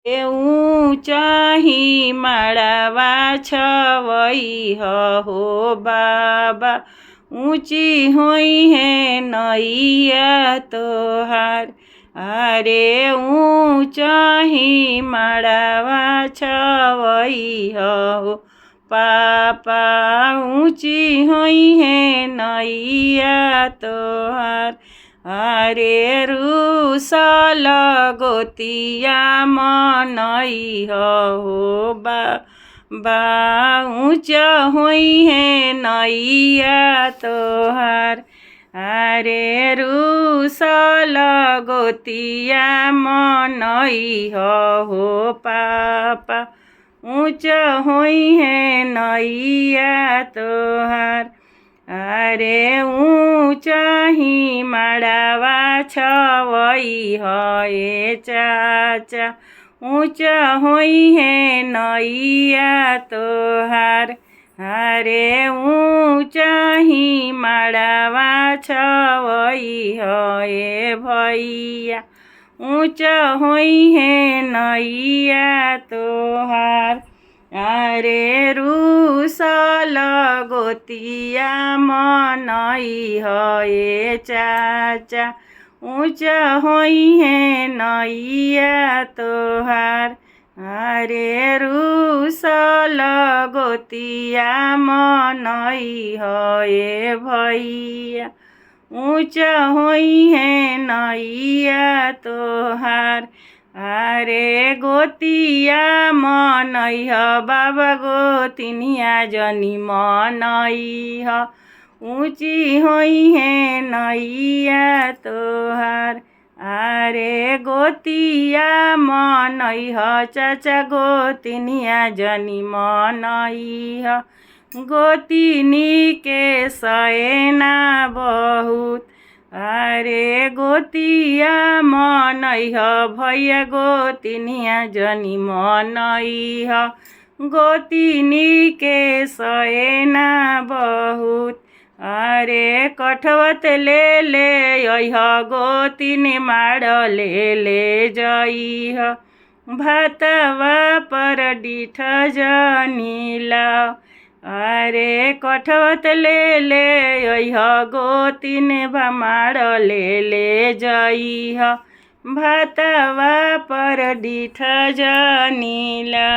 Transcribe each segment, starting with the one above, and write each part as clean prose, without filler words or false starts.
ऊँचाही मड़वा छवई हो बाबा, ऊँची हुई है नैया तोहार। अरे ऊँचाही मड़वा छवई हो पापा, ऊँची हुई है नैया तोहार। अरे रूसल गोतिया मनई हो बा ऊँचा हुई है नैया तोहार। अरे रूसल गोतिया मनई हो पापा, ऊँचा हुई है नैया तोहार। अरे ऊँचाही मड़वा छवई है चाचा, ऊँचा हुई है नैया तोहार। अरे ऊँचाही मड़वा छवई है भैया, ऊँचा हुई है नैया तोहार। अरे रूसल गोतिया मनई है चाचा, ऊँचा हुई है नैया तोहार। अरे रूसल गोतिया मनई है भैया, ऊँचा हुई है नैया तोहार। अरे गोतिया मनई बाबा, गोतिनिया जनी मनई ऊँची हुई है नैया तोहार। अरे गोतिया मनई चाचा, गोतिनिया जनी मनई गोतिनी के सैना बहुत। अरे गोतिया मनई भैया, गोतिनिया जनी मनई गोतिनी के सैना बहुत। अरे कठवत ले गोतिन माड़ ले जई भातवा पर डिठ जनीला। अरे कठवत ले गोतिन भामाड़ ले जई भातवा पर डिठ जनीला।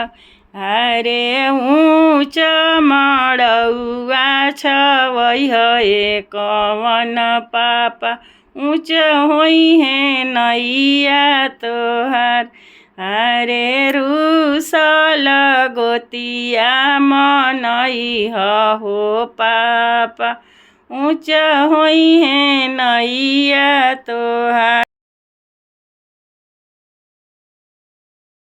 अरे ऊँच मड़ौआ छवई है कवन पापा, ऊँच हुई है नैया तोहार। अरे रूसल गोतिया मनई हो पापा, ऊँचा हुई है नैया तोहार।